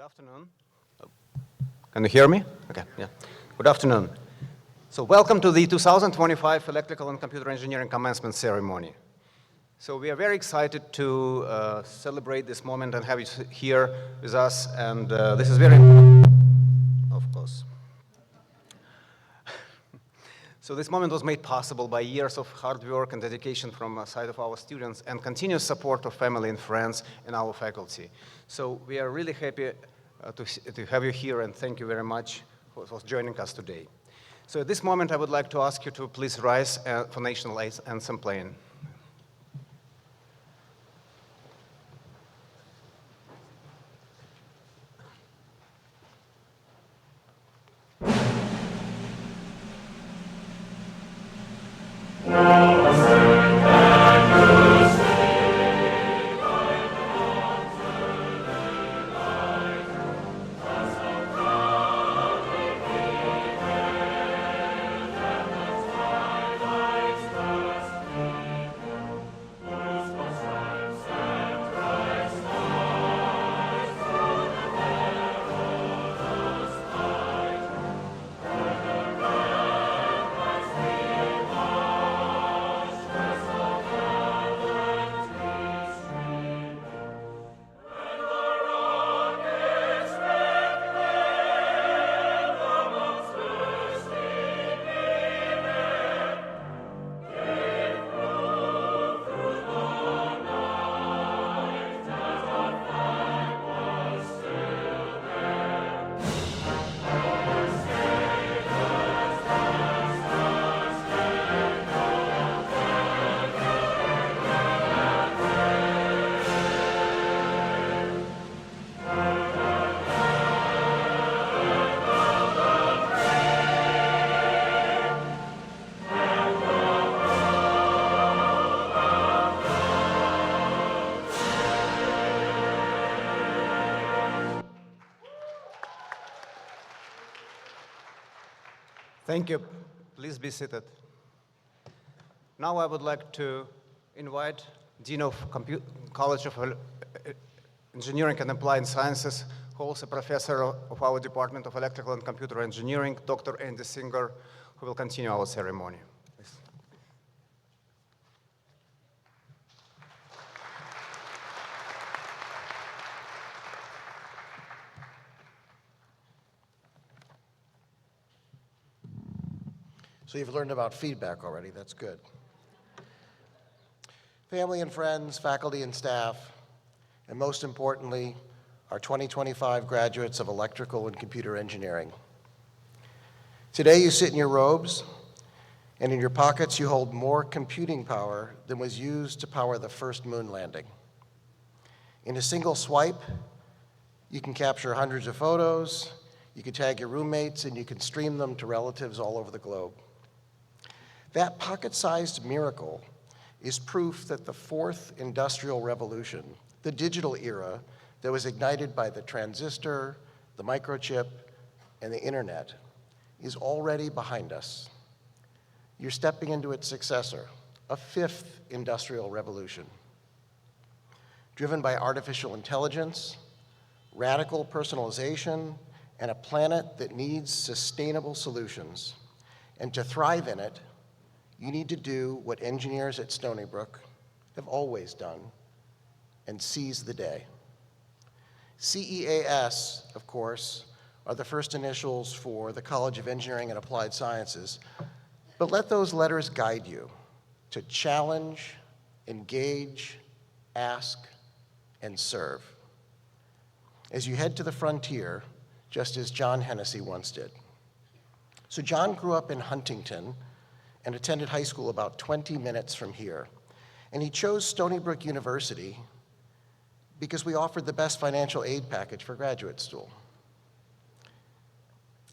afternoon. Oh, can you hear me? Okay, yeah. Good afternoon. So welcome to the 2025 Electrical and Computer Engineering Commencement Ceremony. So we are very excited to celebrate this moment and have you here with us, and this is very important, of course. So this moment was made possible by years of hard work and dedication from the side of our students and continuous support of family and friends and our faculty. So we are really happy to have you here, and thank you very much for joining us today. So at this moment, I would like to ask you to please rise for national anthem playing. Thank you. Please be seated. Now I would like to invite Dean of College of Engineering and Applied Sciences, who is also professor of our Department of Electrical and Computer Engineering, Dr. Andy Singer, who will continue our ceremony. Please. So you've learned about feedback already, that's good. Family and friends, faculty and staff, and most importantly, our 2025 graduates of Electrical and Computer Engineering. Today you sit in your robes, and in your pockets you hold more computing power than was used to power the first moon landing. In a single swipe, you can capture hundreds of photos, you can tag your roommates, and you can stream them to relatives all over the globe. That pocket-sized miracle is proof that the fourth industrial revolution, the digital era that was ignited by the transistor, the microchip, and the internet, is already behind us. You're stepping into its successor, a fifth industrial revolution, driven by artificial intelligence, radical personalization, and a planet that needs sustainable solutions. And to thrive in it, you need to do what engineers at Stony Brook have always done and seize the day. CEAS, of course, are the first initials for the College of Engineering and Applied Sciences, but let those letters guide you to challenge, engage, ask, and serve as you head to the frontier, just as John Hennessy once did. So John grew up in Huntington and attended high school about 20 minutes from here. And he chose Stony Brook University because we offered the best financial aid package for graduate school.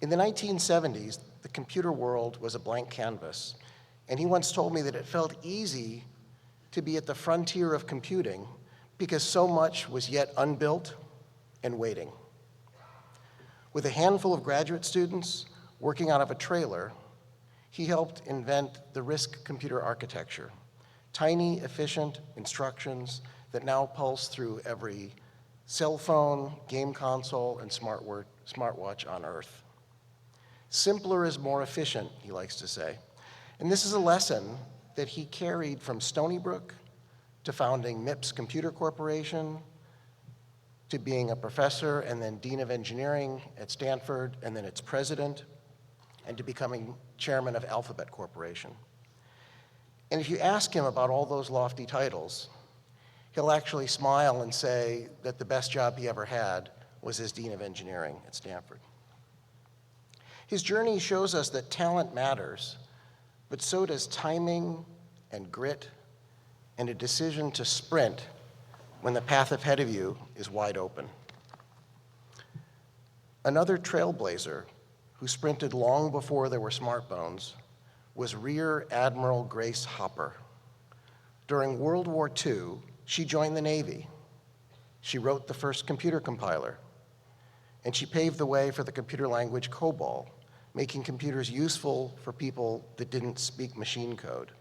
In the 1970s, the computer world was a blank canvas, and he once told me that it felt easy to be at the frontier of computing because so much was yet unbuilt and waiting. With a handful of graduate students working out of a trailer, he helped invent the RISC computer architecture, tiny, efficient instructions that now pulse through every cell phone, game console, and smartwatch on Earth. Simpler is more efficient, he likes to say. And this is a lesson that he carried from Stony Brook to founding MIPS Computer Corporation, to being a professor and then dean of engineering at Stanford, and then its president, and to becoming chairman of Alphabet Corporation. And if you ask him about all those lofty titles, he'll actually smile and say that the best job he ever had was as dean of engineering at Stanford. His journey shows us that talent matters, but so does timing and grit and a decision to sprint when the path ahead of you is wide open. Another trailblazer who sprinted long before there were smartphones was Rear Admiral Grace Hopper. During World War II, she joined the Navy. She wrote the first computer compiler, and she paved the way for the computer language COBOL, making computers useful for people that didn't speak machine code.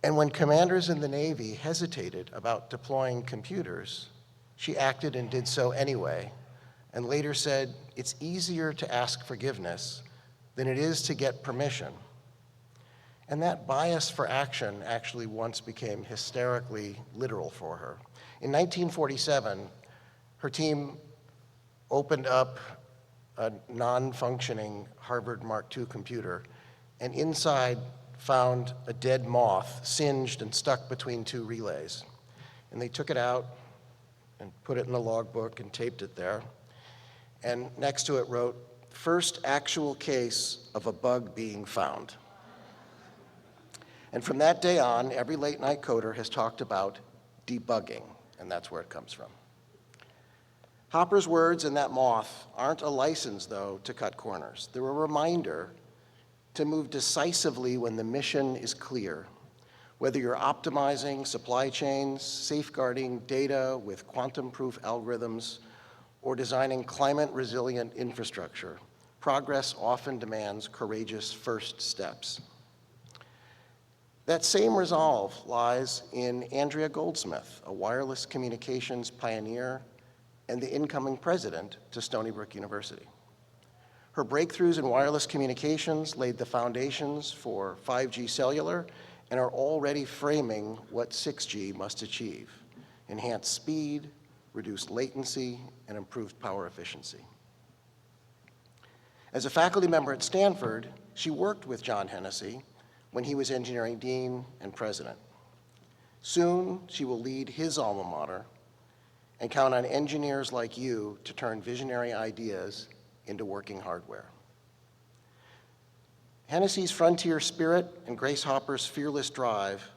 And when commanders in the Navy hesitated about deploying computers, she acted and did so anyway, and later said, "It's easier to ask forgiveness than it is to get permission." And that bias for action actually once became hysterically literal for her. In 1947, her team opened up a non-functioning Harvard Mark II computer, and inside found a dead moth singed and stuck between two relays. And they took it out and put it in the logbook and taped it there. And next to it wrote, "First actual case of a bug being found." And from that day on, every late night coder has talked about debugging, and that's where it comes from. Hopper's words and that moth aren't a license, though, to cut corners. They're a reminder to move decisively when the mission is clear, whether you're optimizing supply chains, safeguarding data with quantum-proof algorithms, or designing climate-resilient infrastructure. Progress often demands courageous first steps. That same resolve lies in Andrea Goldsmith, a wireless communications pioneer and the incoming president to Stony Brook University. Her breakthroughs in wireless communications laid the foundations for 5G cellular and are already framing what 6G must achieve: enhanced speed, reduced latency, and improved power efficiency. As a faculty member at Stanford, she worked with John Hennessy when he was engineering dean and president. Soon, she will lead his alma mater and count on engineers like you to turn visionary ideas into working hardware. Hennessy's frontier spirit and Grace Hopper's fearless drive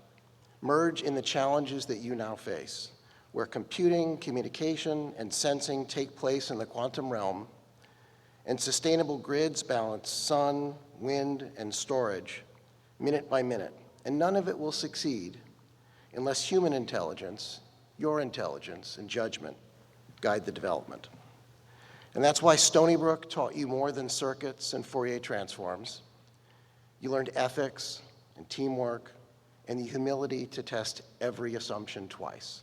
merge in the challenges that you now face, where computing, communication, and sensing take place in the quantum realm, and sustainable grids balance sun, wind, and storage minute by minute. And none of it will succeed unless human intelligence, your intelligence, and judgment guide the development. And that's why Stony Brook taught you more than circuits and Fourier transforms. You learned ethics and teamwork and the humility to test every assumption twice.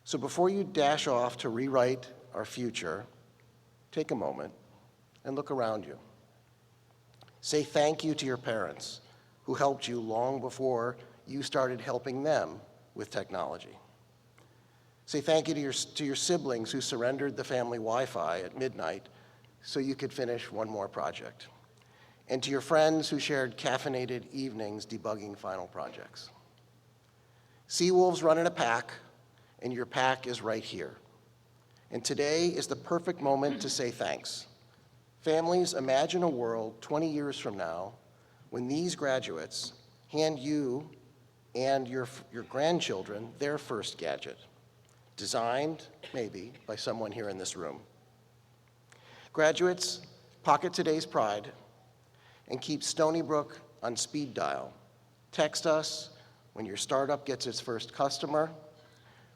So before you dash off to rewrite our future, take a moment and look around you. Say thank you to your parents who helped you long before you started helping them with technology. Say thank you to your siblings who surrendered the family Wi-Fi at midnight so you could finish one more project. And to your friends who shared caffeinated evenings debugging final projects. Seawolves run in a pack, and your pack is right here. And today is the perfect moment to say thanks. Families, imagine a world 20 years from now when these graduates hand you and your grandchildren their first gadget, designed, maybe, by someone here in this room. Graduates, pocket today's pride and keep Stony Brook on speed dial. Text us when your startup gets its first customer,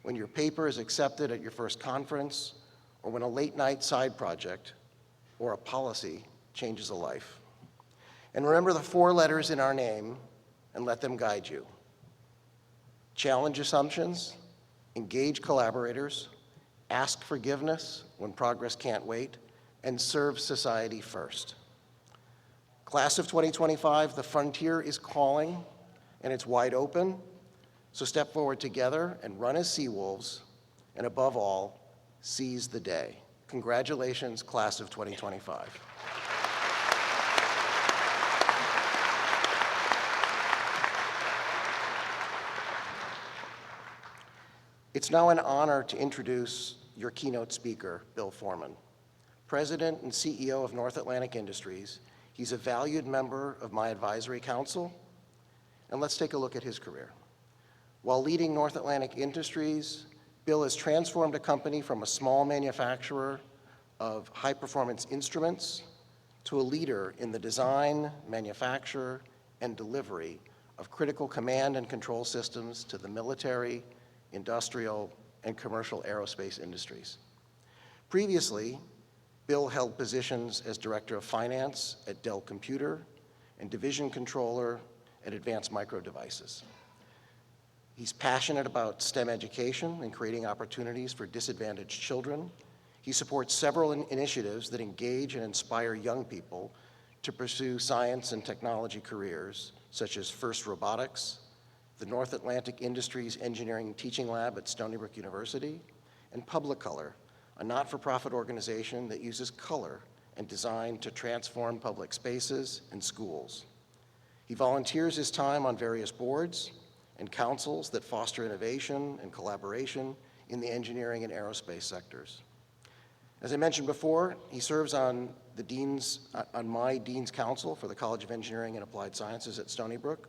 when your paper is accepted at your first conference, or when a late-night side project or a policy changes a life. And remember the 4 letters in our name and let them guide you. Challenge assumptions, engage collaborators, ask forgiveness when progress can't wait, and serve society first. Class of 2025, the frontier is calling, and it's wide open, so step forward together and run as Seawolves, and above all, seize the day. Congratulations, Class of 2025. It's now an honor to introduce your keynote speaker, Bill Foreman. President and CEO of North Atlantic Industries, he's a valued member of my advisory council, and let's take a look at his career. While leading North Atlantic Industries, Bill has transformed a company from a small manufacturer of high-performance instruments to a leader in the design, manufacture, and delivery of critical command and control systems to the military, industrial, and commercial aerospace industries. Previously, Bill held positions as Director of Finance at Dell Computer and Division Controller at Advanced Micro Devices. He's passionate about STEM education and creating opportunities for disadvantaged children. He supports several initiatives that engage and inspire young people to pursue science and technology careers, such as FIRST Robotics, the North Atlantic Industries Engineering Teaching Lab at Stony Brook University, and Public Color, a not-for-profit organization that uses color and design to transform public spaces and schools. He volunteers his time on various boards and councils that foster innovation and collaboration in the engineering and aerospace sectors. As I mentioned before, he serves on my Dean's Council for the College of Engineering and Applied Sciences at Stony Brook,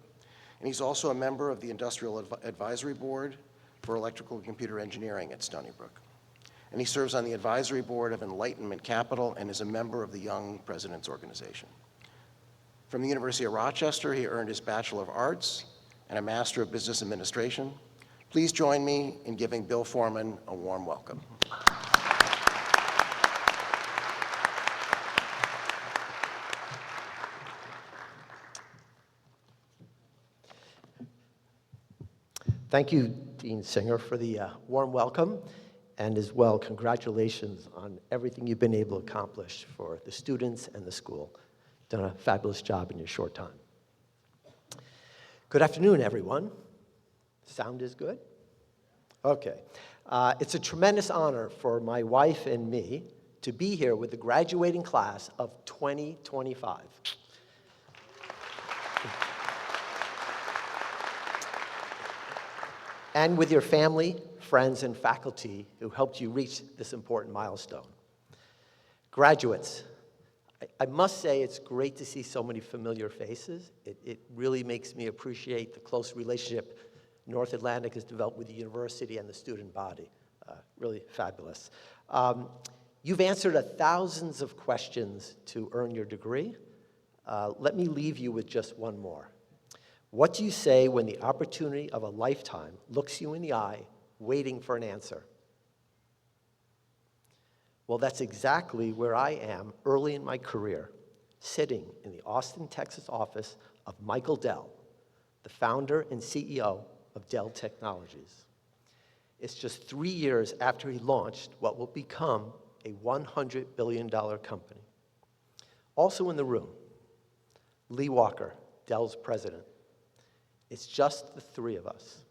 and he's also a member of the Industrial Advisory Board for Electrical and Computer Engineering at Stony Brook. And he serves on the advisory board of Enlightenment Capital and is a member of the Young Presidents Organization. From the University of Rochester, he earned his Bachelor of Arts and a Master of Business Administration. Please join me in giving Bill Foreman a warm welcome. Thank you, Dean Singer, for the warm welcome, and as well, congratulations on everything you've been able to accomplish for the students and the school. Done a fabulous job in your short time. Good afternoon, everyone. Sound is good? Okay. It's a tremendous honor for my wife and me to be here with the graduating class of 2025. And with your family, friends, and faculty who helped you reach this important milestone. Graduates, I must say it's great to see so many familiar faces. It really makes me appreciate the close relationship North Atlantic has developed with the university and the student body. Really fabulous. You've answered thousands of questions to earn your degree. Let me leave you with just one more. What do you say when the opportunity of a lifetime looks you in the eye, waiting for an answer? Well, that's exactly where I am early in my career, sitting in the Austin, Texas office of Michael Dell, the founder and CEO of Dell Technologies. It's just 3 years after he launched what will become a $100 billion company. Also in the room, Lee Walker, Dell's president. It's just the three of us.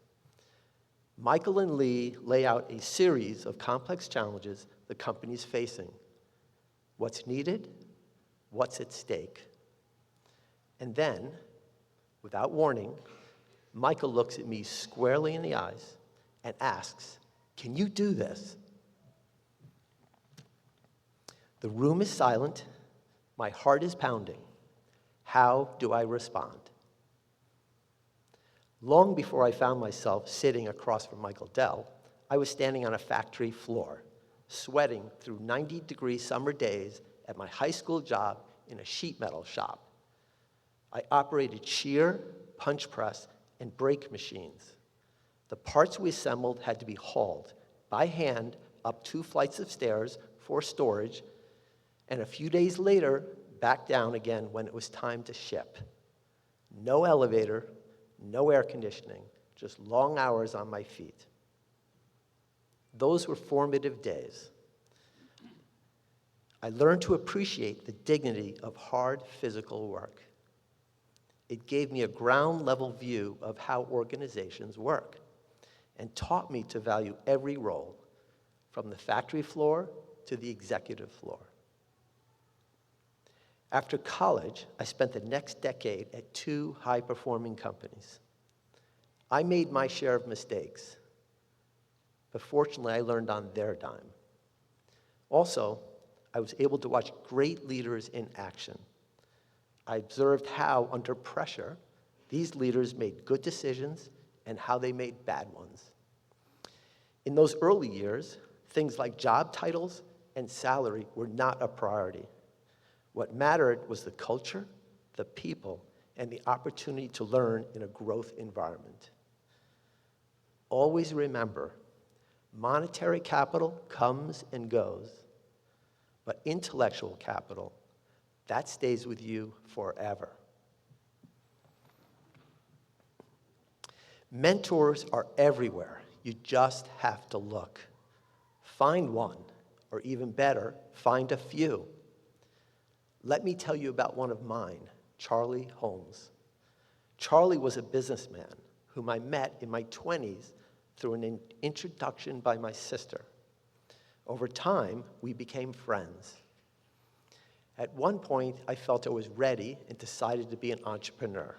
Michael and Lee lay out a series of complex challenges the company's facing. What's needed, what's at stake. And then, without warning, Michael looks at me squarely in the eyes and asks, "Can you do this?" The room is silent, my heart is pounding. How do I respond? Long before I found myself sitting across from Michael Dell, I was standing on a factory floor, sweating through 90-degree summer days at my high school job in a sheet metal shop. I operated shear, punch press, and brake machines. The parts we assembled had to be hauled by hand up 2 flights of stairs for storage, and a few days later, back down again when it was time to ship. No elevator, no air conditioning, just long hours on my feet. Those were formative days. I learned to appreciate the dignity of hard physical work. It gave me a ground-level view of how organizations work and taught me to value every role, from the factory floor to the executive floor. After college, I spent the next decade at 2 high-performing companies. I made my share of mistakes, but fortunately, I learned on their dime. Also, I was able to watch great leaders in action. I observed how, under pressure, these leaders made good decisions and how they made bad ones. In those early years, things like job titles and salary were not a priority. What mattered was the culture, the people, and the opportunity to learn in a growth environment. Always remember, monetary capital comes and goes, but intellectual capital, that stays with you forever. Mentors are everywhere. You just have to look. Find one, or even better, find a few. Let me tell you about one of mine, Charlie Holmes. Charlie was a businessman whom I met in my 20s through an introduction by my sister. Over time, we became friends. At one point, I felt I was ready and decided to be an entrepreneur.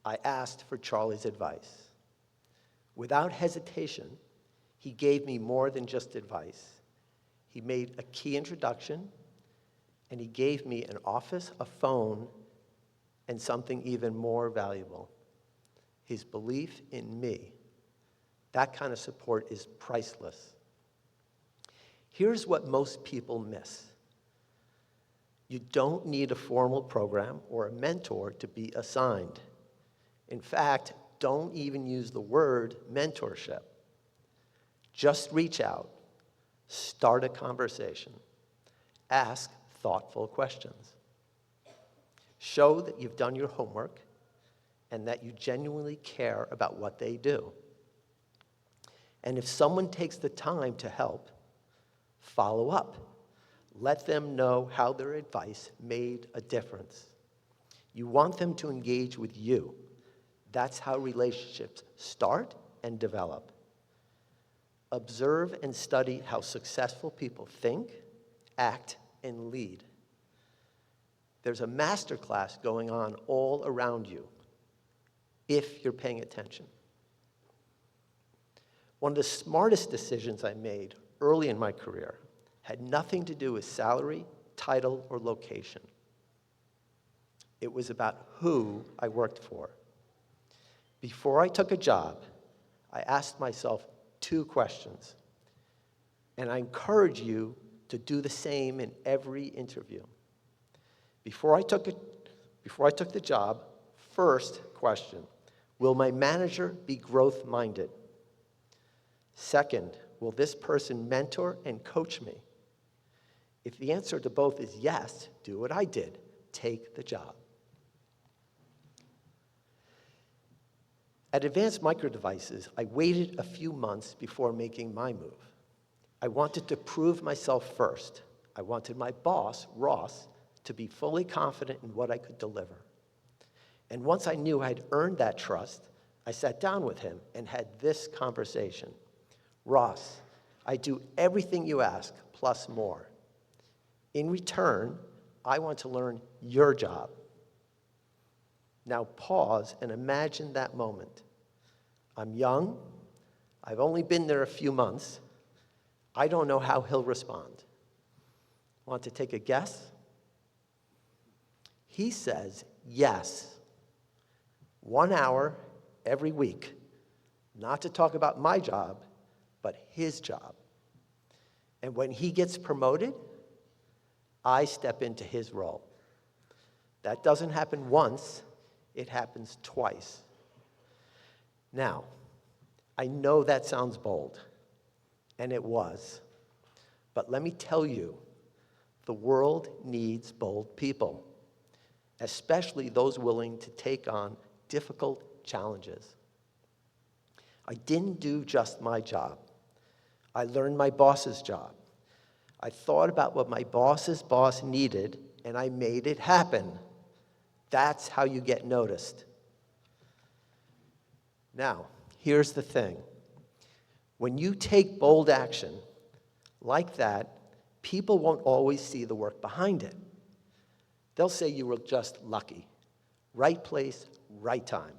I asked for Charlie's advice. Without hesitation, he gave me more than just advice. He made a key introduction, and he gave me an office, a phone, and something even more valuable, his belief in me. That kind of support is priceless. Here's what most people miss. You don't need a formal program or a mentor to be assigned. In fact, don't even use the word mentorship. Just reach out, start a conversation, ask thoughtful questions. Show that you've done your homework and that you genuinely care about what they do. And if someone takes the time to help, follow up. Let them know how their advice made a difference. You want them to engage with you. That's how relationships start and develop. Observe and study how successful people think, act, and lead. There's a masterclass going on all around you, if you're paying attention. One of the smartest decisions I made early in my career had nothing to do with salary, title, or location. It was about who I worked for. Before I took a job, I asked myself 2 questions, and I encourage you to do the same in every interview. Before I took the job, first question, will my manager be growth-minded? Second, will this person mentor and coach me? If the answer to both is yes, do what I did, take the job. At Advanced Micro Devices, I waited a few months before making my move. I wanted to prove myself first. I wanted my boss, Ross, to be fully confident in what I could deliver. And once I knew I had earned that trust, I sat down with him and had this conversation. Ross, I do everything you ask, plus more. In return, I want to learn your job. Now pause and imagine that moment. I'm young. I've only been there a few months. I don't know how he'll respond. Want to take a guess? He says yes. 1 hour every week, not to talk about my job, but his job. And when he gets promoted, I step into his role. That doesn't happen once, it happens twice. Now, I know that sounds bold, and it was. But let me tell you, the world needs bold people, especially those willing to take on difficult challenges. I didn't do just my job. I learned my boss's job. I thought about what my boss's boss needed, and I made it happen. That's how you get noticed. Now, here's the thing. When you take bold action like that, people won't always see the work behind it. They'll say you were just lucky. Right place, right time.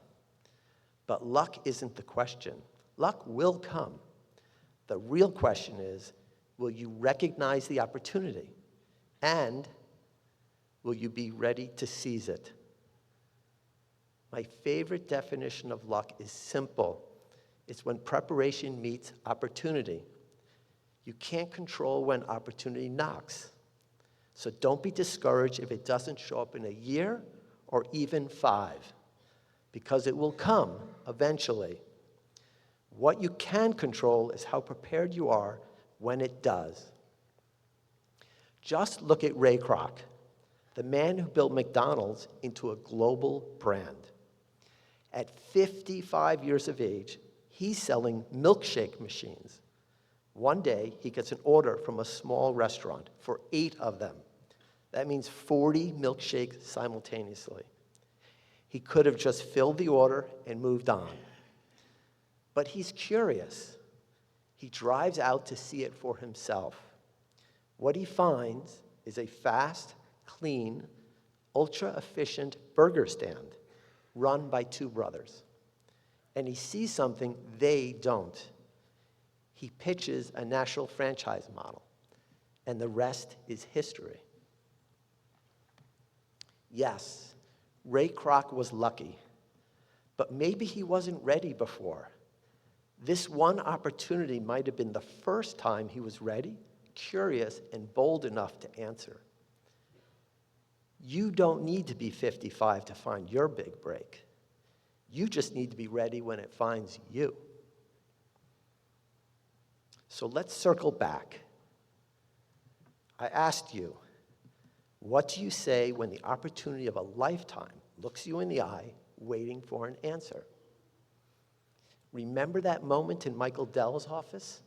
But luck isn't the question. Luck will come. The real question is, will you recognize the opportunity? And will you be ready to seize it? My favorite definition of luck is simple. It's when preparation meets opportunity. You can't control when opportunity knocks. So don't be discouraged if it doesn't show up in a year or even 5, because it will come eventually. What you can control is how prepared you are when it does. Just look at Ray Kroc, the man who built McDonald's into a global brand. At 55 years of age, he's selling milkshake machines. One day, he gets an order from a small restaurant for 8 of them. That means 40 milkshakes simultaneously. He could have just filled the order and moved on. But he's curious. He drives out to see it for himself. What he finds is a fast, clean, ultra-efficient burger stand run by 2 brothers. And he sees something they don't. He pitches a national franchise model, and the rest is history. Yes, Ray Kroc was lucky, but maybe he wasn't ready before. This one opportunity might have been the first time he was ready, curious, and bold enough to answer. You don't need to be 55 to find your big break. You just need to be ready when it finds you. So let's circle back. I asked you, what do you say when the opportunity of a lifetime looks you in the eye, waiting for an answer? Remember that moment in Michael Dell's office?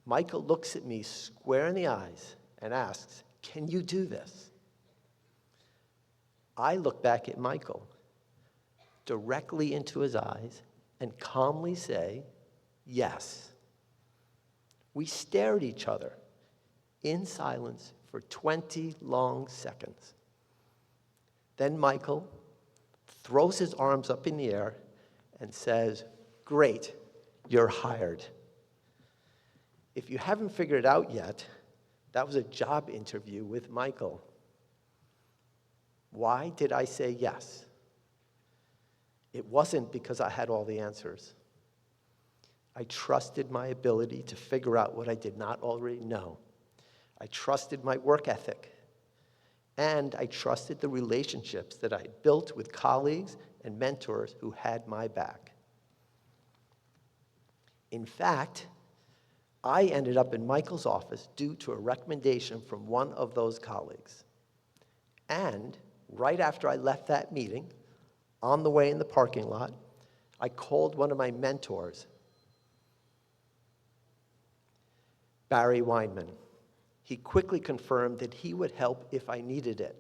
Michael looks at me square in the eyes and asks, "Can you do this?" I look back at Michael, directly into his eyes, and calmly say, "Yes." We stare at each other in silence for 20 long seconds. Then Michael throws his arms up in the air and says, "Great, you're hired." If you haven't figured it out yet, that was a job interview with Michael. Why did I say yes? It wasn't because I had all the answers. I trusted my ability to figure out what I did not already know. I trusted my work ethic. And I trusted the relationships that I had built with colleagues and mentors who had my back. In fact, I ended up in Michael's office due to a recommendation from one of those colleagues. And right after I left that meeting, on the way in the parking lot, I called one of my mentors, Barry Weinman. He quickly confirmed that he would help if I needed it.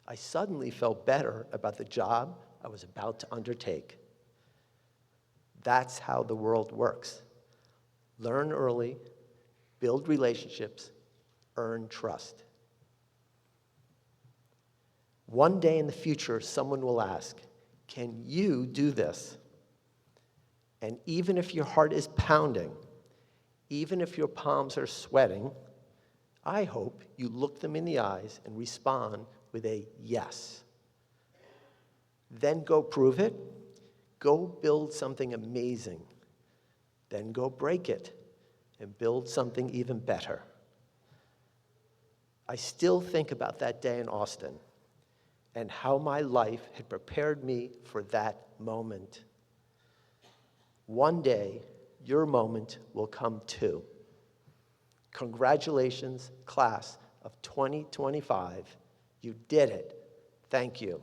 I suddenly felt better about the job I was about to undertake. That's how the world works. Learn early, build relationships, earn trust. One day in the future, someone will ask, "Can you do this?" And even if your heart is pounding, even if your palms are sweating, I hope you look them in the eyes and respond with a yes. Then go prove it. Go build something amazing. Then go break it and build something even better. I still think about that day in Austin and how my life had prepared me for that moment. One day, your moment will come too. Congratulations, class of 2025. You did it. Thank you.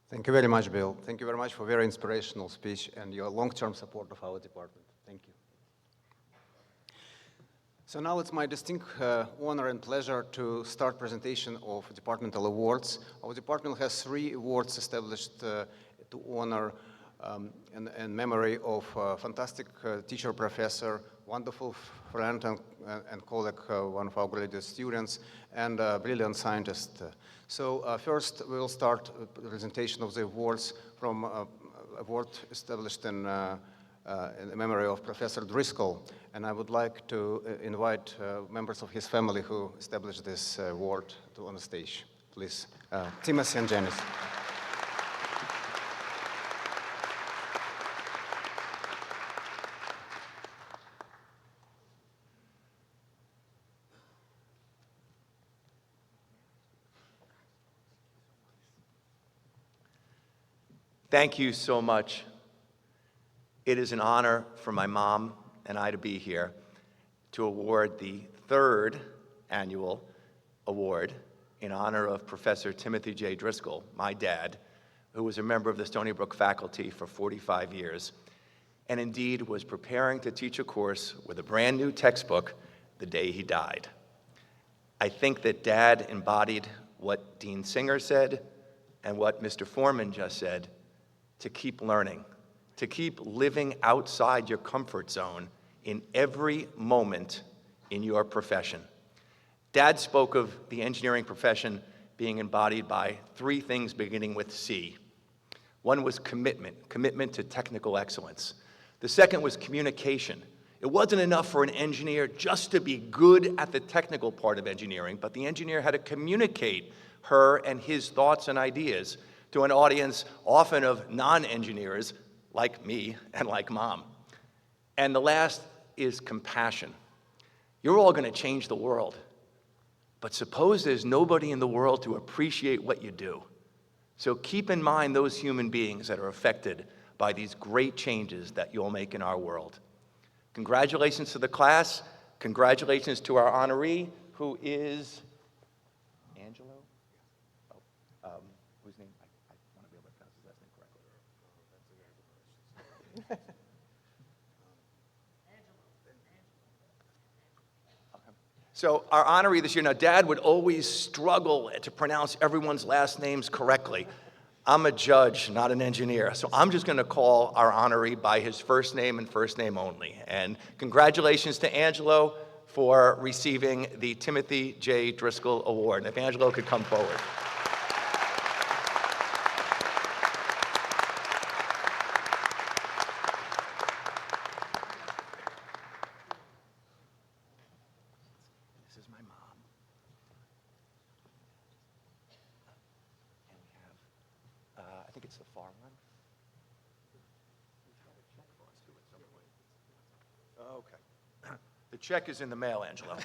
Thank you very much, Bill. Thank you very much for a very inspirational speech and your long-term support of our department. Thank you. So now it's my distinct honor and pleasure to start presentation of departmental awards. Our department has 3 awards established to honor in memory of a fantastic teacher, professor, wonderful friend and colleague, one of our graduate students, and a brilliant scientist. So first we will start the presentation of the awards from award established in memory of Professor Driscoll. And I would like to invite members of his family who established this award on the stage. Please, Timothy and Janice. Thank you so much. It is an honor for my mom and I to be here to award the 3rd annual award in honor of Professor Timothy J. Driscoll, my dad, who was a member of the Stony Brook faculty for 45 years, and indeed was preparing to teach a course with a brand new textbook the day he died. I think that Dad embodied what Dean Singer said and what Mr. Foreman just said, to keep learning, to keep living outside your comfort zone in every moment in your profession. Dad spoke of the engineering profession being embodied by 3 things beginning with C. One was commitment to technical excellence. The second was communication. It wasn't enough for an engineer just to be good at the technical part of engineering, but the engineer had to communicate her and his thoughts and ideas to an audience often of non-engineers like me and like Mom. And the last is compassion. You're all going to change the world, but suppose there's nobody in the world to appreciate what you do. So keep in mind those human beings that are affected by these great changes that you'll make in our world. Congratulations to the class. Congratulations to our honoree, who is Angelo? Whose name? I want to be able to pronounce his last name correctly. Okay. So our honoree this year, now Dad would always struggle to pronounce everyone's last names correctly. I'm a judge, not an engineer, so I'm just going to call our honoree by his first name and first name only. And congratulations to Angelo for receiving the Timothy J. Driscoll Award. And if Angelo could come forward. This is my mom. And we have, I think it's the far one. Okay. The check is in the mail, Angelo.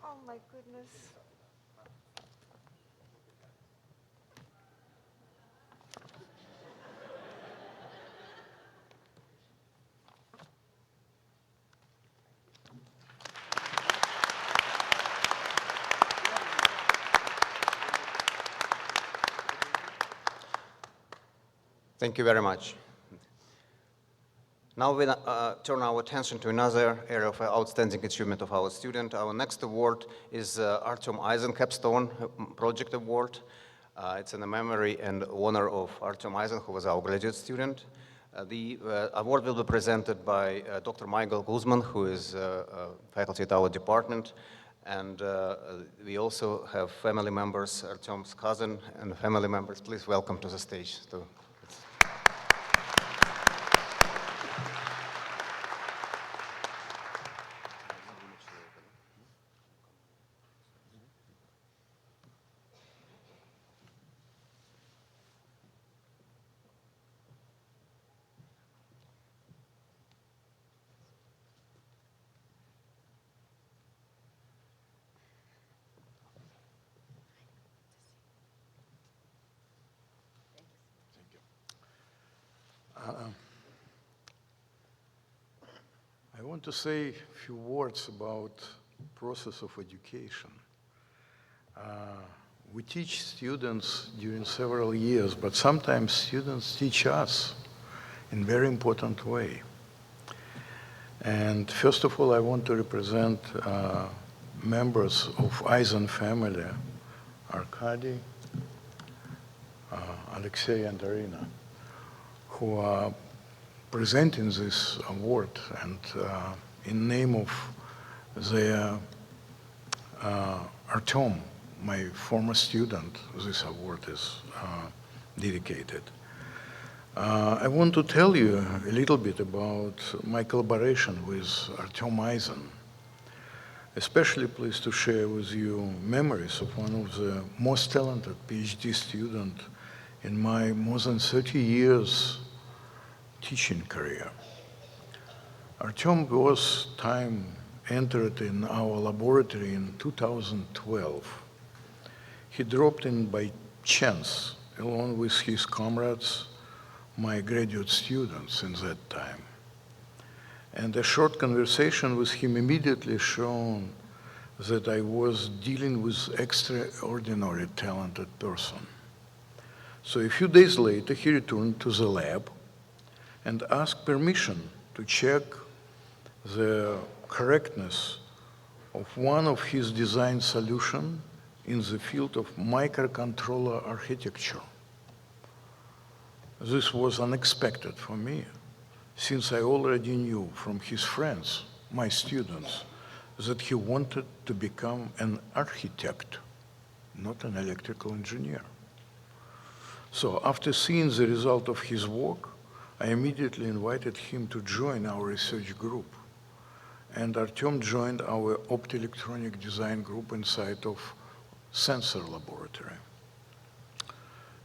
Oh my goodness. Thank you very much. Now we turn our attention to another area of outstanding achievement of our student. Our next award is Artyom Eisen Capstone Project Award. It's in the memory and honor of Artyom Eisen, who was our graduate student. The award will be presented by Dr. Michael Guzman, who is faculty at our department. And we also have family members, Artyom's cousin and family members. Please welcome to the stage. want to say a few words about process of education. We teach students during several years, but sometimes students teach us in a very important way. And first of all, I want to represent members of Eisen family, Arkady, Alexei and Arina, who are presenting this award, and in name of their Artyom, my former student, this award is dedicated. I want to tell you a little bit about my collaboration with Artyom Eisen. Especially pleased to share with you memories of one of the most talented PhD students in my more than 30 years teaching career. Artyom was entered in our laboratory in 2012. He dropped in by chance, along with his comrades, my graduate students in that time. And a short conversation with him immediately shown that I was dealing with extraordinary talented person. So a few days later, he returned to the lab and asked permission to check the correctness of one of his design solutions in the field of microcontroller architecture. This was unexpected for me, since I already knew from his friends, my students, that he wanted to become an architect, not an electrical engineer. So after seeing the result of his work, I immediately invited him to join our research group. And Artyom joined our optoelectronic design group inside of sensor laboratory.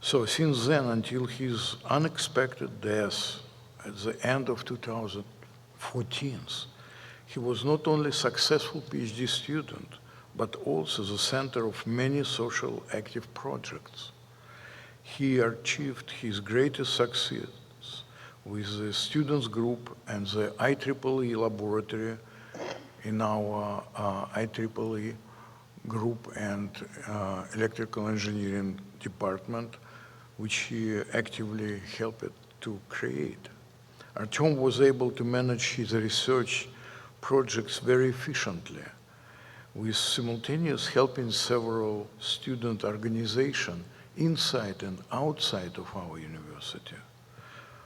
So since then, until his unexpected death at the end of 2014, he was not only a successful PhD student, but also the center of many social active projects. He achieved his greatest success with the students group and the IEEE laboratory in our IEEE group and electrical engineering department, which he actively helped to create. Artyom was able to manage his research projects very efficiently, with simultaneous helping several student organizations inside and outside of our university.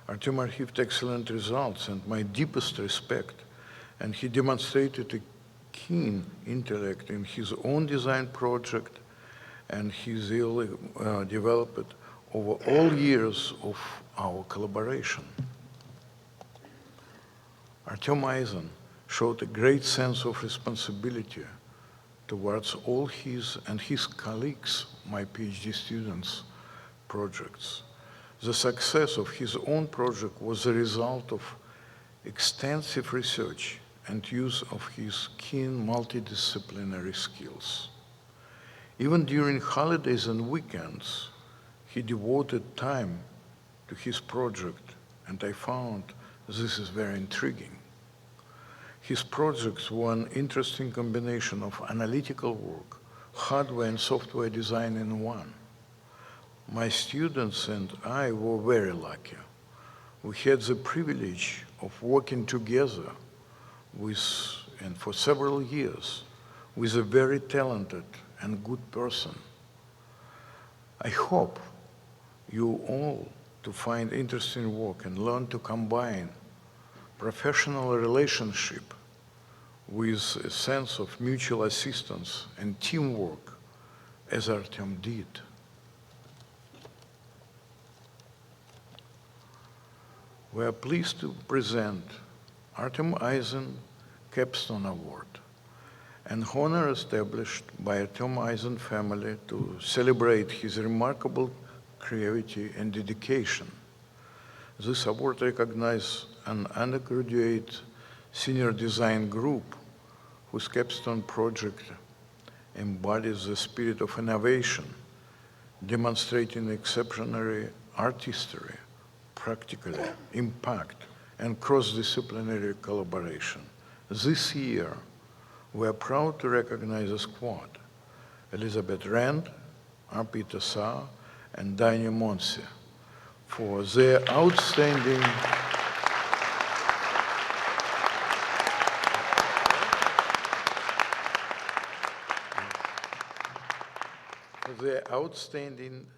Artyom achieved excellent results and my deepest respect, and he demonstrated a keen intellect in his own design project, and he's really developed over all years of our collaboration. Artyom Eisen showed a great sense of responsibility towards all his and his colleagues, my PhD students' projects. The success of his own project was a result of extensive research and use of his keen multidisciplinary skills. Even during holidays and weekends, he devoted time to his project, and I found this is very intriguing. His projects were an interesting combination of analytical work, hardware and software design in one. My students and I were very lucky. We had the privilege of working together and for several years with a very talented and good person. I hope you all to find interesting work and learn to combine professional relationship with a sense of mutual assistance and teamwork, as Artyom did. We are pleased to present Artyom Eisen Capstone Award, an honor established by Artyom Eisen family to celebrate his remarkable creativity and dedication. This award recognizes an undergraduate senior design group whose capstone project embodies the spirit of innovation, demonstrating exceptional artistry, practical impact, and cross-disciplinary collaboration. This year, we are proud to recognize a squad: Elizabeth Rand, Arpita Sa, and Danya Monsi for their outstanding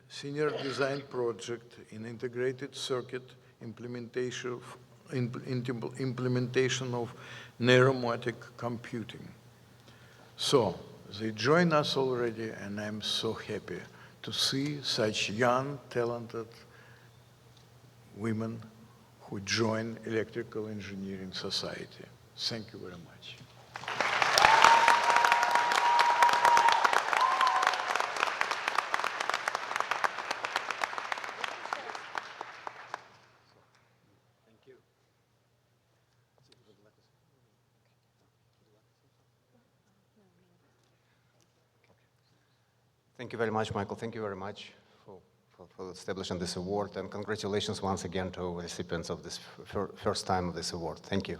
senior design project in integrated circuit implementation of neuromatic computing. So they join us already, and I'm so happy to see such young, talented women who join Electrical Engineering Society. Thank you very much. Thank you very much, Michael. Thank you very much for establishing this award, and congratulations once again to recipients of this first time of this award. Thank you.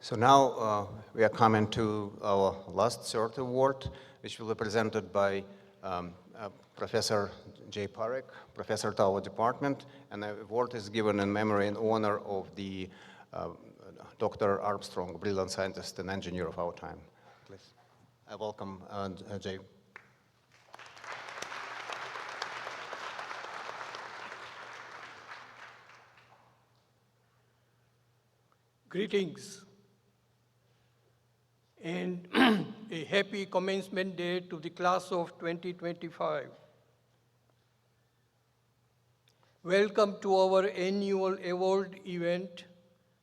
So now we are coming to our last third award, which will be presented by Professor Jay Parekh, professor to our department, and the award is given in memory and honor of the Dr. Armstrong, a brilliant scientist and engineer of our time. Please, I welcome Jay. Greetings and a happy commencement day to the class of 2025. Welcome to our annual award event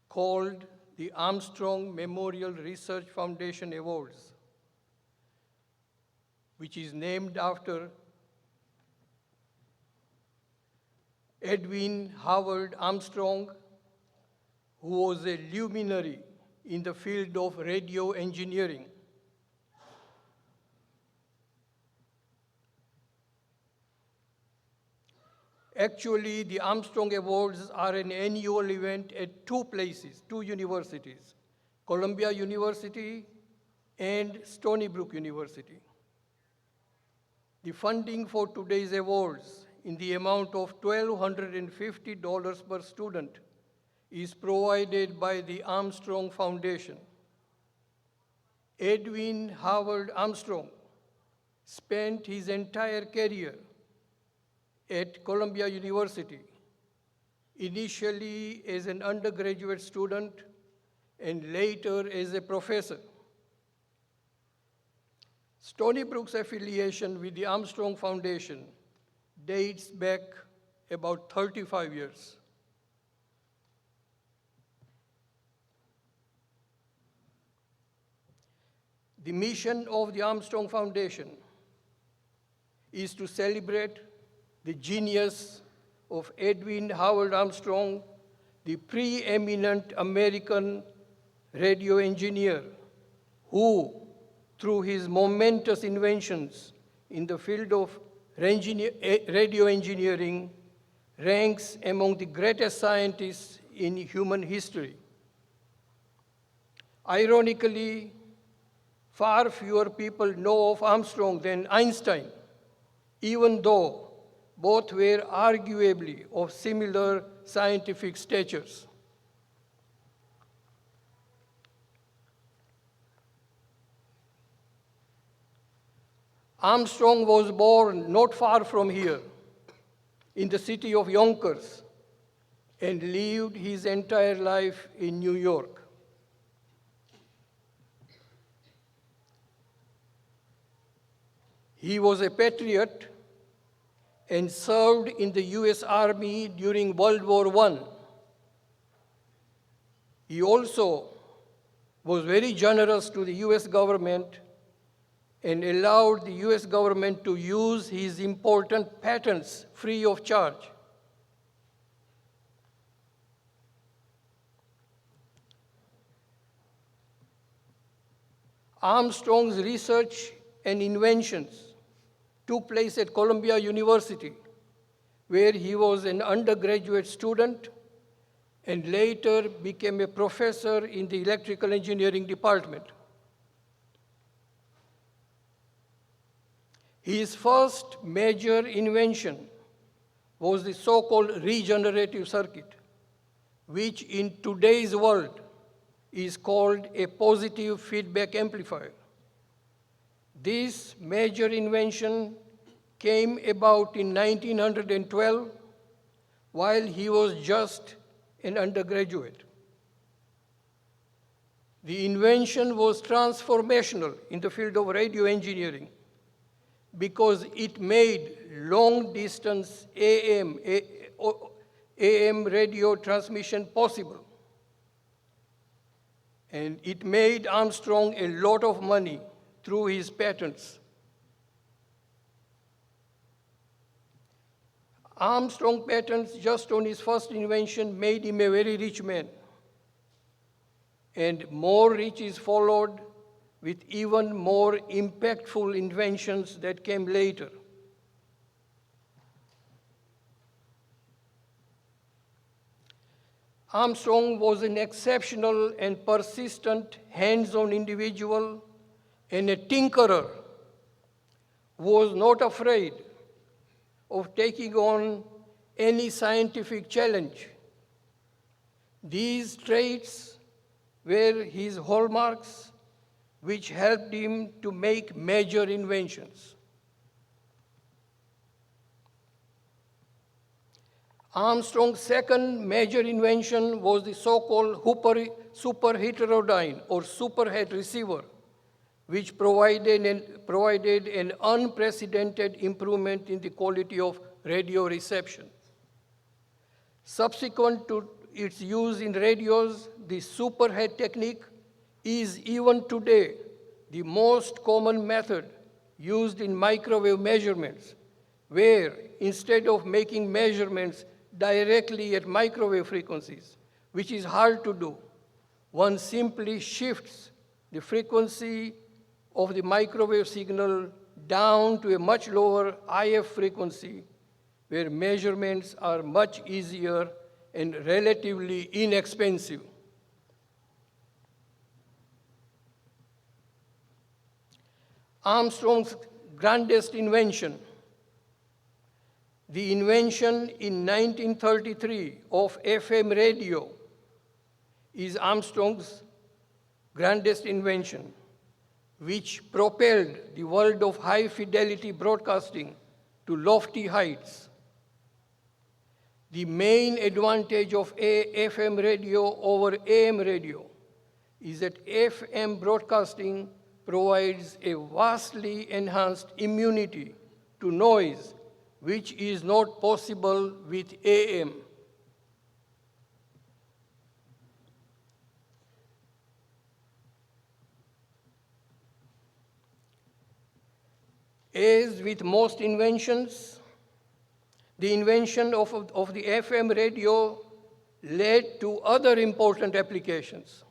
called the Armstrong Memorial Research Foundation Awards, which is named after Edwin Howard Armstrong, who was a luminary in the field of radio engineering. Actually, the Armstrong Awards are an annual event at two places, two universities, Columbia University and Stony Brook University. The funding for today's awards in the amount of $1,250 per student is provided by the Armstrong Foundation. Edwin Howard Armstrong spent his entire career at Columbia University, initially as an undergraduate student and later as a professor. Stony Brook's affiliation with the Armstrong Foundation dates back about 35 years. The mission of the Armstrong Foundation is to celebrate the genius of Edwin Howard Armstrong, the preeminent American radio engineer who, through his momentous inventions in the field of radio engineering, ranks among the greatest scientists in human history. Ironically, far fewer people know of Armstrong than Einstein, even though both were arguably of similar scientific statures. Armstrong was born not far from here, in the city of Yonkers, and lived his entire life in New York. He was a patriot and served in the US Army during World War I He also was very generous to the US government and allowed the US government to use his important patents free of charge. Armstrong's research and inventions took place at Columbia University, where he was an undergraduate student and later became a professor in the electrical engineering department. His first major invention was the so-called regenerative circuit, which in today's world is called a positive feedback amplifier. This major invention came about in 1912 while he was just an undergraduate. The invention was transformational in the field of radio engineering because it made long-distance AM radio transmission possible. And it made Armstrong a lot of money through his patents. Armstrong patents just on his first invention made him a very rich man. And more riches followed with even more impactful inventions that came later. Armstrong was an exceptional and persistent hands-on individual and a tinkerer who was not afraid of taking on any scientific challenge. These traits were his hallmarks, which helped him to make major inventions. Armstrong's second major invention was the so-called superheterodyne or superhet receiver, which provided an unprecedented improvement in the quality of radio reception. Subsequent to its use in radios, the superhet technique is even today the most common method used in microwave measurements, where instead of making measurements directly at microwave frequencies, which is hard to do, one simply shifts the frequency of the microwave signal down to a much lower IF frequency, where measurements are much easier and relatively inexpensive. Armstrong's grandest invention, the invention in 1933 of FM radio, is Armstrong's grandest invention, which propelled the world of high-fidelity broadcasting to lofty heights. The main advantage of FM radio over AM radio is that FM broadcasting provides a vastly enhanced immunity to noise, which is not possible with AM. As with most inventions, the invention of the FM radio led to other important applications.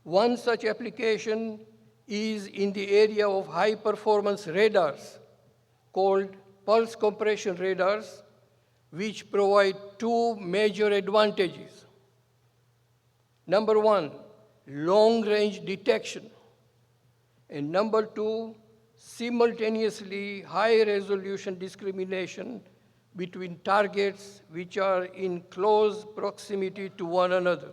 One such application is in the area of high-performance radars called pulse compression radars, which provide two major advantages. Number one, long-range detection, and number two, simultaneously high-resolution discrimination between targets which are in close proximity to one another.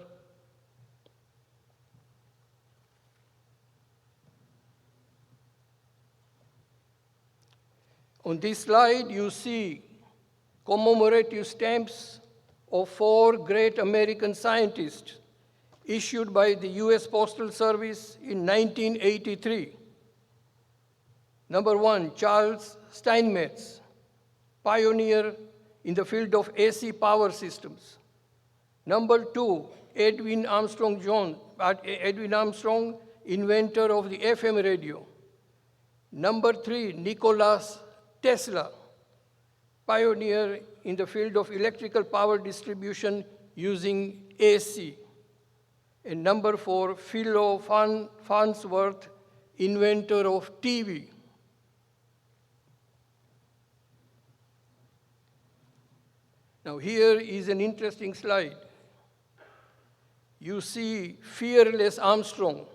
On this slide, you see commemorative stamps of 4 great American scientists issued by the US Postal Service in 1983. Number 1, Charles Steinmetz, pioneer in the field of AC power systems. Number 2, Edwin Armstrong, inventor of the FM radio. Number 3, Nikola Tesla, pioneer in the field of electrical power distribution using AC. And number 4, Philo Farnsworth, inventor of TV. Now here is an interesting slide. You see fearless Armstrong,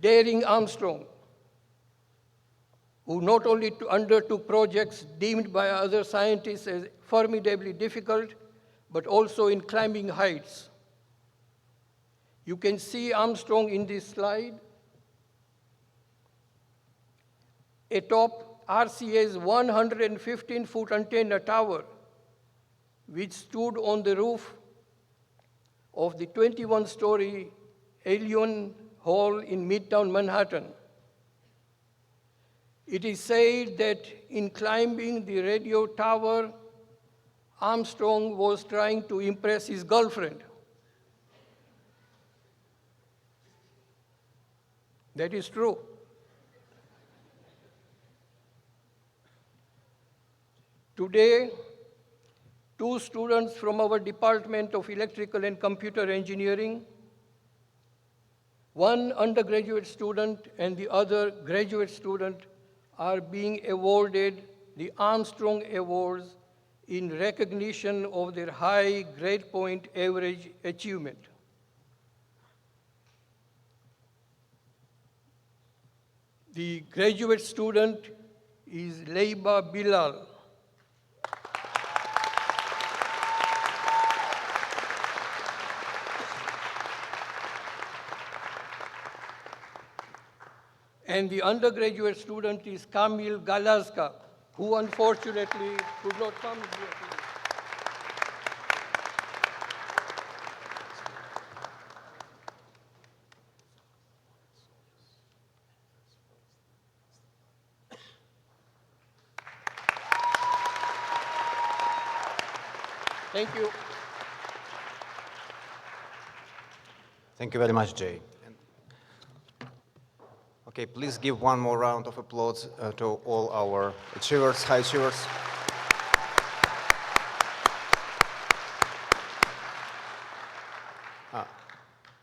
daring Armstrong, who not only undertook projects deemed by other scientists as formidably difficult, but also in climbing heights. You can see Armstrong in this slide atop RCA's 115-foot antenna tower, which stood on the roof of the 21-story Alien Hall in Midtown Manhattan. It is said that in climbing the radio tower, Armstrong was trying to impress his girlfriend. That is true. Today, 2 students from our Department of Electrical and Computer Engineering, 1 undergraduate student and the other graduate student, are being awarded the Armstrong Awards in recognition of their high grade point average achievement. The graduate student is Leiba Bilal. And the undergraduate student is Kamil Galazka, who unfortunately could not come here today. Thank you. Thank you very much, Jay. Okay, please give one more round of applause to all our achievers, high achievers.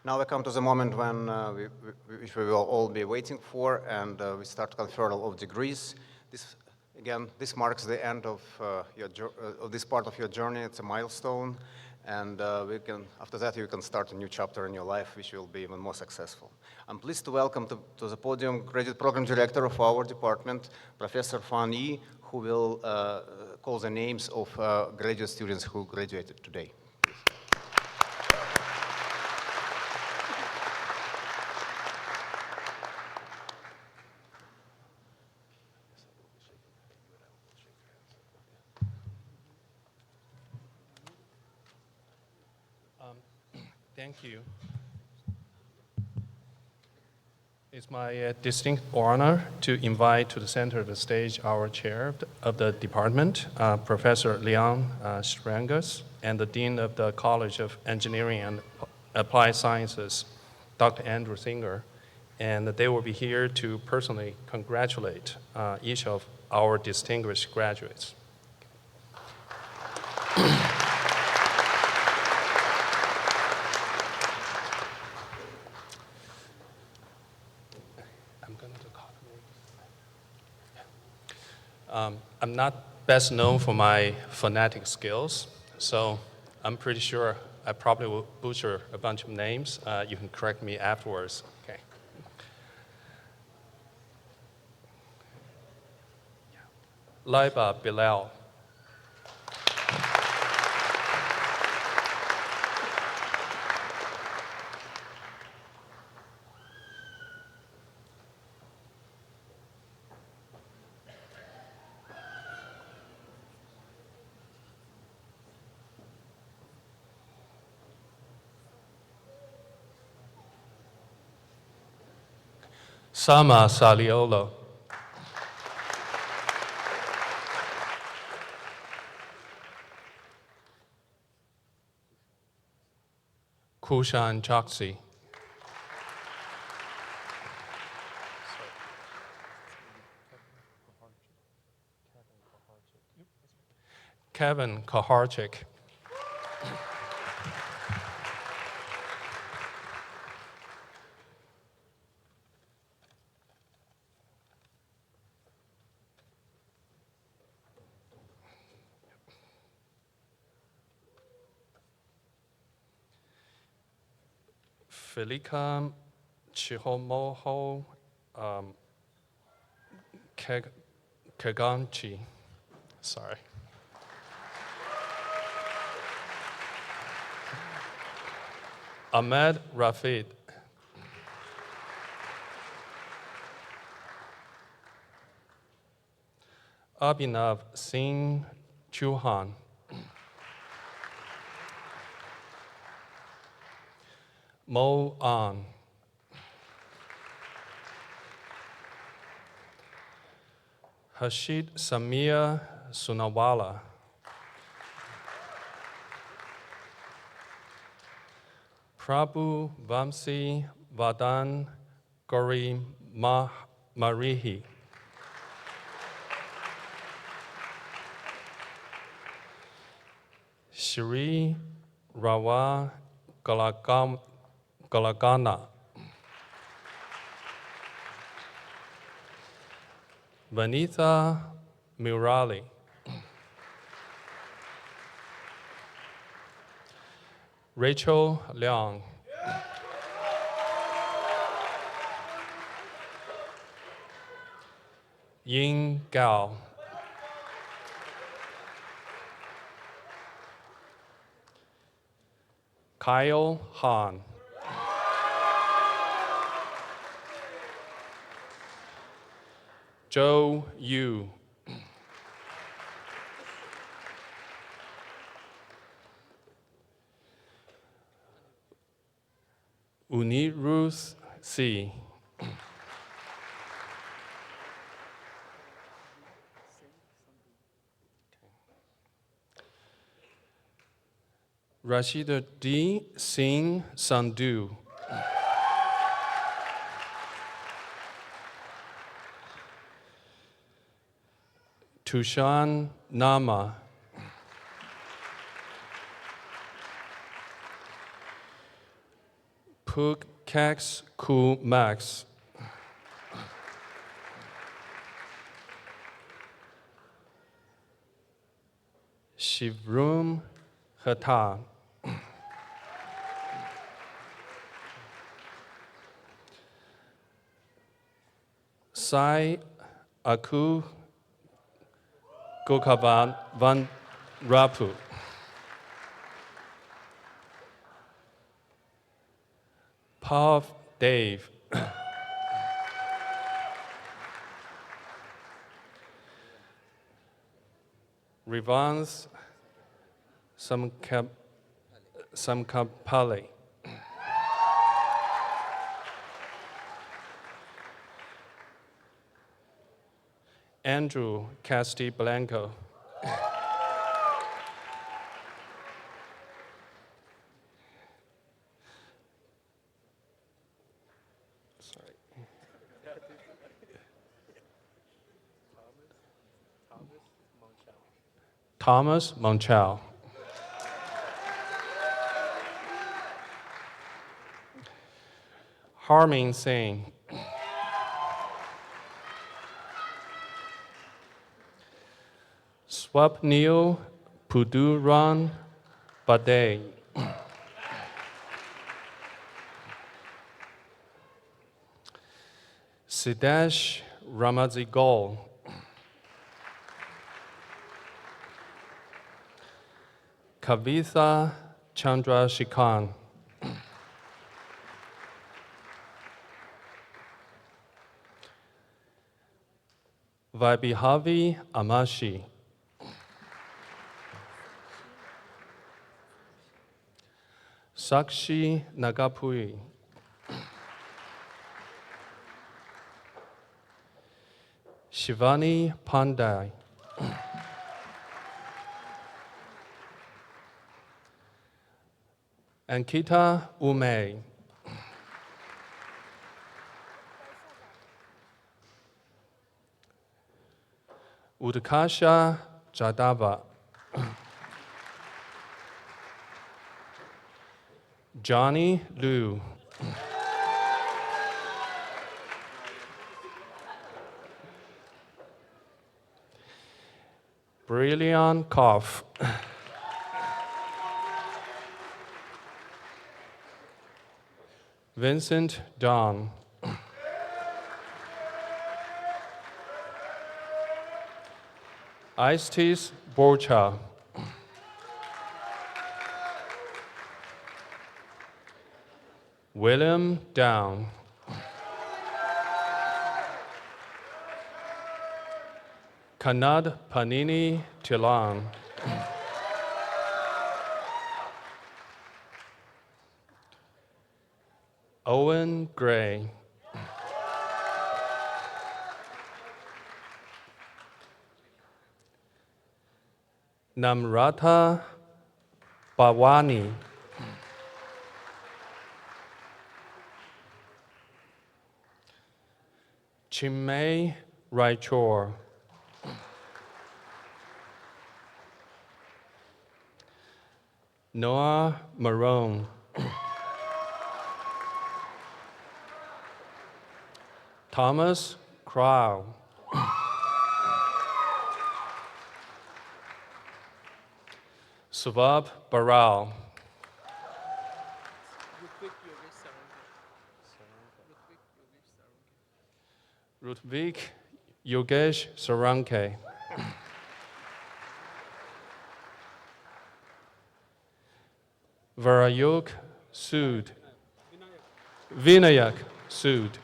Now we come to the moment when which we will all be waiting for, and we start conferral of degrees. This marks the end of this part of your journey. It's a milestone, and after that you can start a new chapter in your life, which will be even more successful. I'm pleased to welcome to the podium Graduate Program Director of our department, Professor Fan Yi, who will call the names of graduate students who graduated today. Thank you. It's my distinct honor to invite to the center of the stage our chair of the department, Professor Leon Strangus, and the Dean of the College of Engineering and Applied Sciences, Dr. Andrew Singer. And they will be here to personally congratulate each of our distinguished graduates. I'm not best known for my phonetic skills, so I'm pretty sure I probably will butcher a bunch of names. You can correct me afterwards. Okay. Leiba Bilal. Sama Saliolo. Kushan Choksi. Kevin Kaharchik. Felika Chihomoho Keganchi. Sorry. Ahmed Rafid. Abhinav Singh Chauhan. Mo An. Hashid Samia Sunawala. Prabhu Vamsi Vadan Gori Marihi. Shri Rawa Galagana. Vanitha Murali. Rachel Liang. Ying Gao. Kyle Han. Zhou Yu. Uniruth C. Rashida D. Singh Sandhu. Tushan Nama. Puk Kax Ku Max. Shivrum Hata. Sai Aku Gokavan Van Rapu. Pav Dave. Rivans Samkapali. Andrew Casti Blanco. Thomas Monchal. Harmin Singh. Swapnil Puduran Bade. Siddhesh Ramazigol. Kavitha Chandrashikhan. Vaibhavi Amashi. Sakshi Nagapui. Shivani Pandey. Ankita Umay. Utkasha Jadava. Johnny Liu. Brilliant Koff. Vincent Don. Istis Borcha. William Down. Kanad Panini Tilan. Owen Gray. Namrata Bawani. Chimay Raichor. Noah Marone. Thomas Crow. Subab Baral. Rutvik Yogesh Saranke. Varayuk Sood. Vinayak Sood.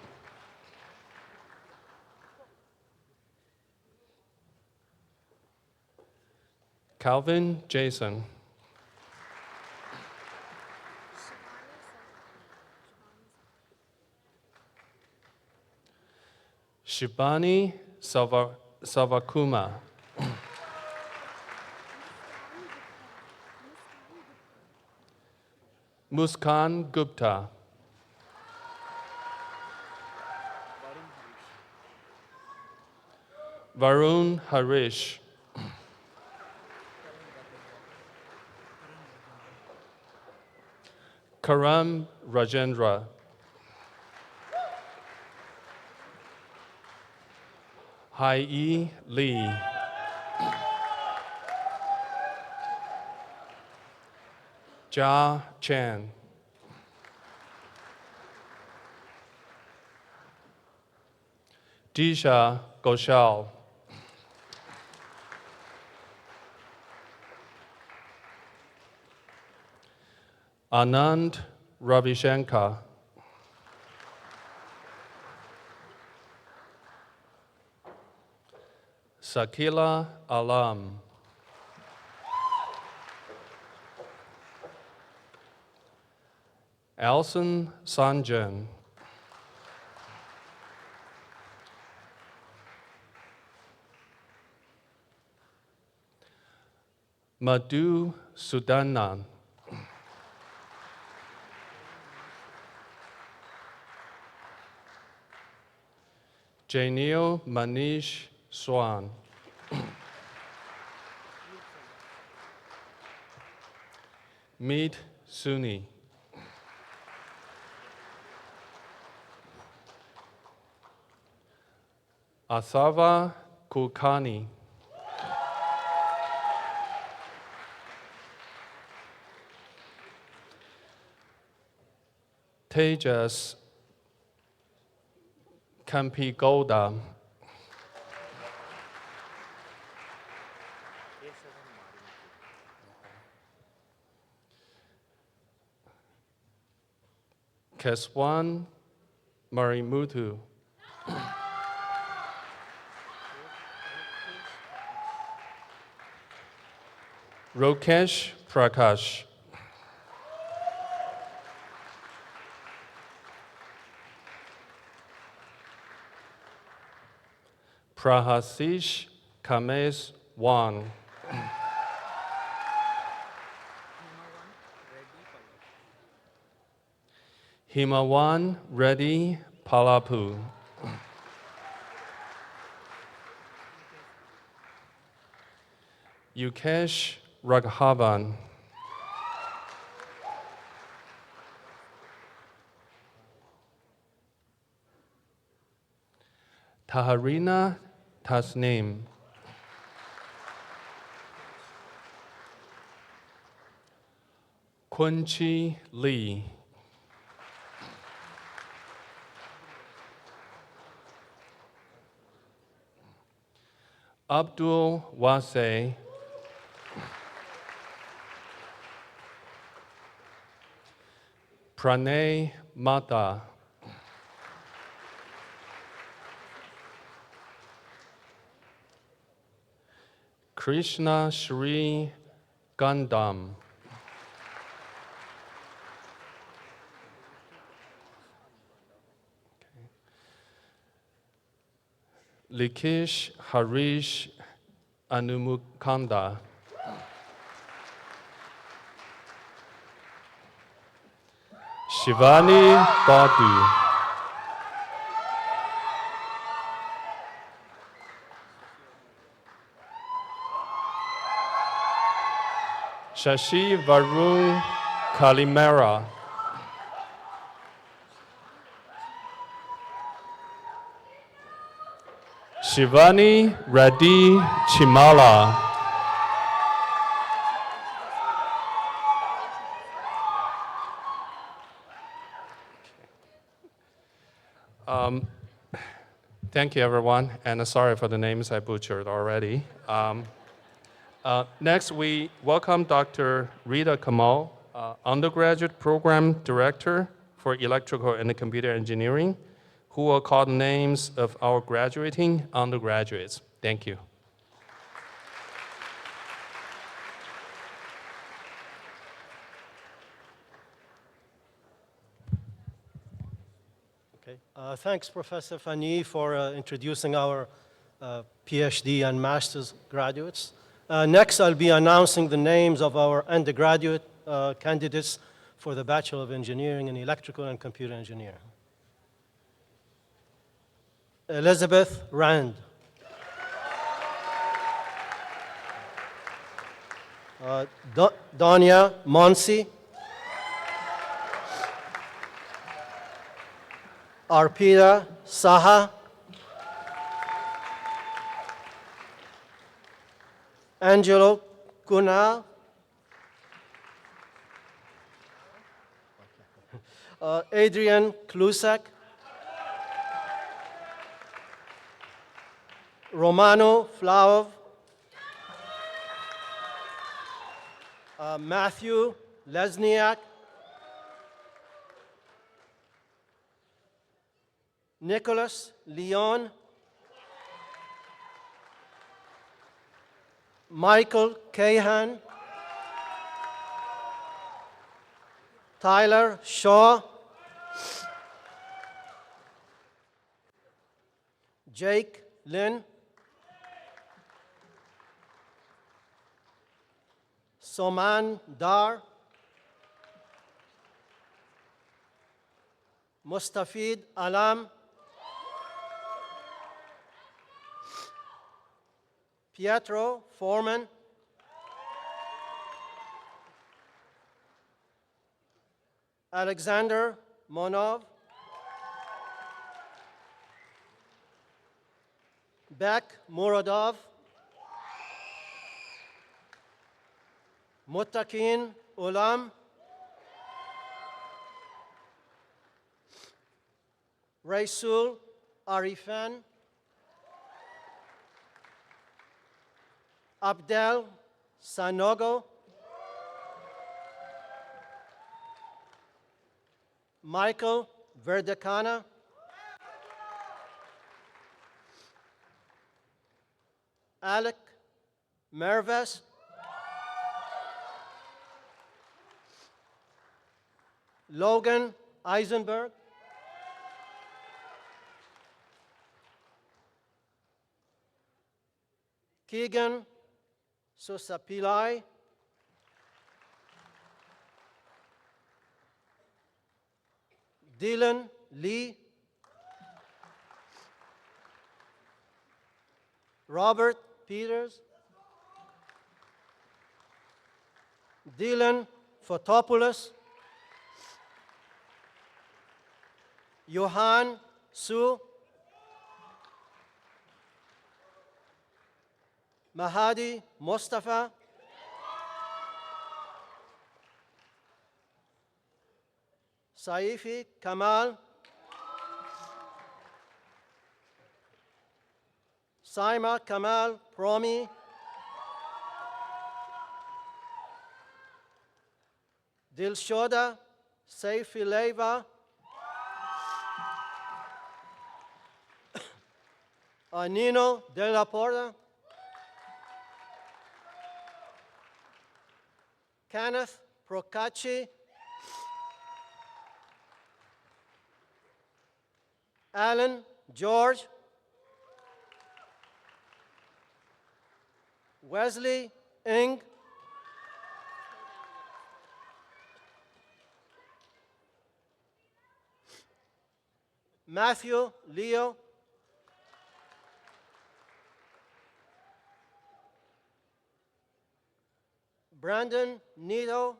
Calvin Jason. Shibani Savakuma. Muskan Gupta. Varun Harish. Karam Rajendra. Hai Lee. Ja Chan. Disha Goshal. Anand Ravishankar. Sakila Alam. Alson Sanjan. Madhu Sudanan. Janil Manish Swan. Meet Suni. Athava Kulkarni. Tejas Kampigoda. Keswan Marimutu. Rokesh Prakash. Prahasish Kames Wan. Himawan Reddy Palapu. Yukesh Raghavan. Taharina Tasnim. Kunchi Lee. Abdul Wase. Pranay Mata. Krishna Shri Gandam. Likish Harish Anumukanda. Shivani Badu. Shashi Varun Kalimera. Shivani Radhi Chimala. Thank you, everyone, and sorry for the names I butchered already. Next, we welcome Dr. Rita Kamal, undergraduate program director for electrical and computer engineering, who will call the names of our graduating undergraduates. Thank you. Okay. Thanks, Professor Fani, for introducing our PhD and master's graduates. Next, I'll be announcing the names of our undergraduate candidates for the Bachelor of Engineering in Electrical and Computer Engineering. Elizabeth Rand. Danya Monsi. Arpita Saha. Angelo Kunal. Adrian Klusak. Romano Flaov. Matthew Lesniak. Nicholas Leon. Michael Cahan. Tyler Shaw. Jake Lynn. Soman Dar. Mustafid Alam. Pietro Foreman. Alexander Monov. Bek Muradov. Muttaqin Ulam. Raisul Arifan. Abdel Sanogo. Michael Verdecana. Alec Merves. Logan Eisenberg. Keegan Susapilai. Dylan Lee, Robert Peters, Dylan Fotopoulos, Johan Su, Mahadi Mustafa, Saifi Kamal, Saima Kamal Promi, Dilshoda Saifileva, Nino De La Porta, Kenneth Procacci, Alan George, Wesley Ing, Matthew Leo, Brandon Nito,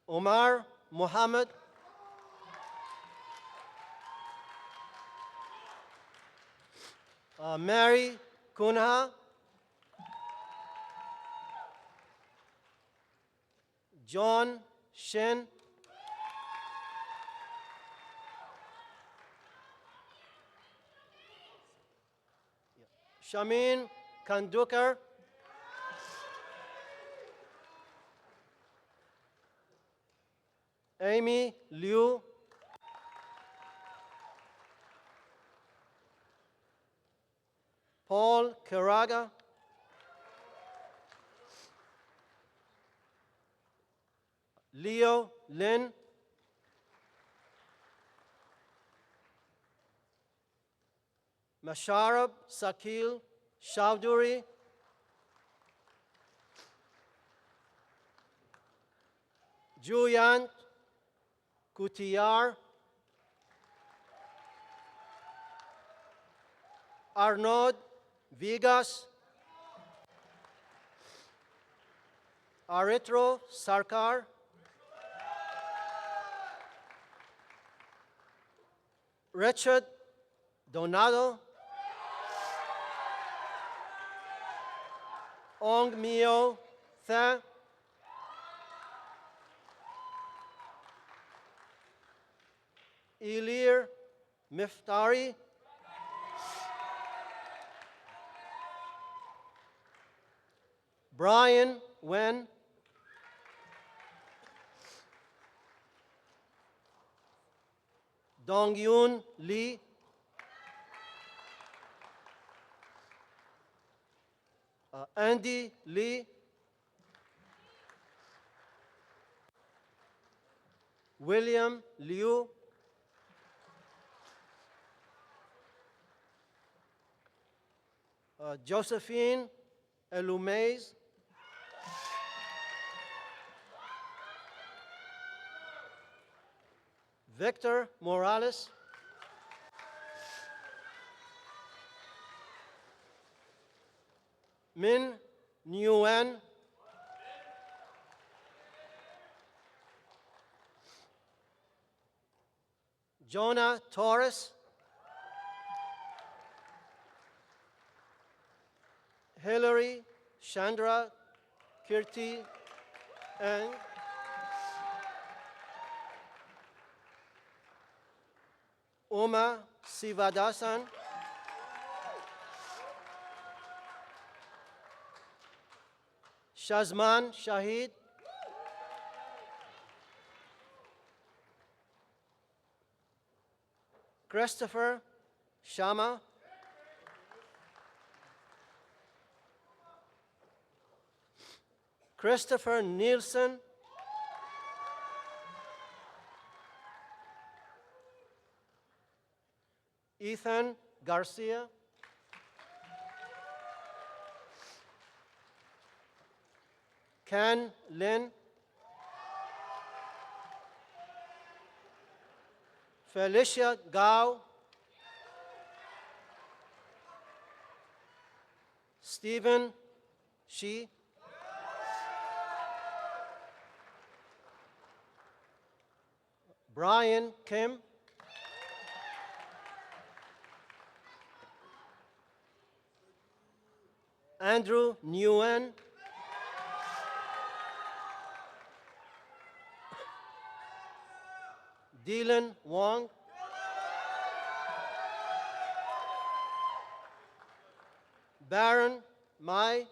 Omar Mohammed, Mary Kunha, John Shen, Shamin Kandukar, Amy Liu, Paul Karaga, Leo Lin, Masharab Sakil Chowdhury, Juyant Kutiyar, Arnaud Vigas, Aritro Sarkar, Richard Donado, Ong Mio Tha, Ilir Miftari, Brian Wen, Dongyun Lee, Andy Lee, William Liu, Josephine Elumeis, Victor Morales, Min Nguyen, Jonah Torres, Hillary Chandra Kirti, and Uma Sivadasan, Shazman Shahid, Christopher Shama, Christopher Nielsen, Ethan Garcia, Ken Lin, Felicia Gao, Stephen Shi, Brian Kim, Andrew Nguyen, Dylan Wong, Baron Mai,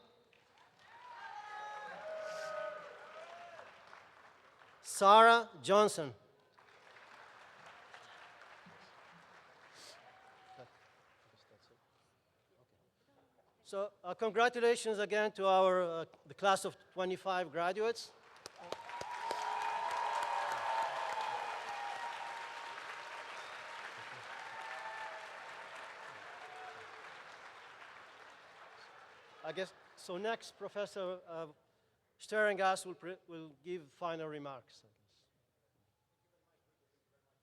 Sarah Johnson. So congratulations again to our the class of 25 graduates. I guess, so next, Professor Steringas will give final remarks.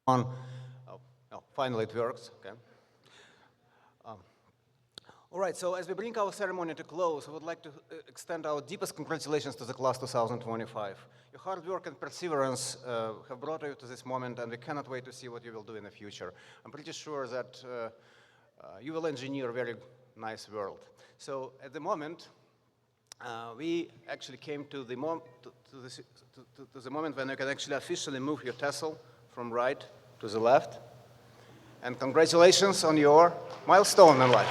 On, oh, finally it works, okay. All right, so as we bring our ceremony to close, I would like to extend our deepest congratulations to the class 2025. Your hard work and perseverance have brought you to this moment, and we cannot wait to see what you will do in the future. I'm pretty sure that you will engineer a very nice world. So at the moment, we actually came to the, the moment when you can actually officially move your tassel from right to the left. And congratulations on your milestone in life.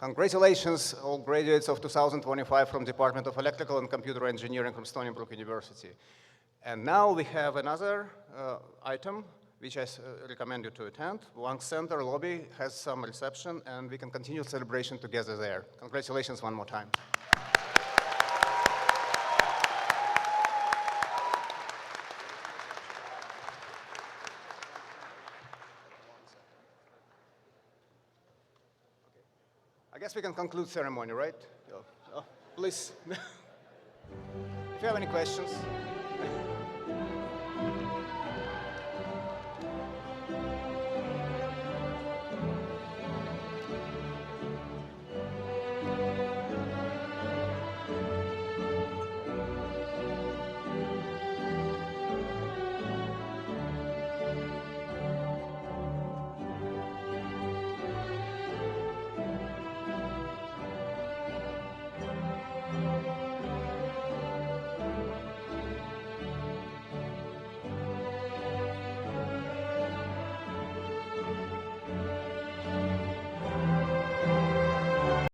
Congratulations, all graduates of 2025 from Department of Electrical and Computer Engineering from Stony Brook University. And now we have another item which I recommend you to attend. Wang Center lobby has some reception, and we can continue celebration together there. Congratulations one more time. I guess we can conclude ceremony, right? Please, if you have any questions.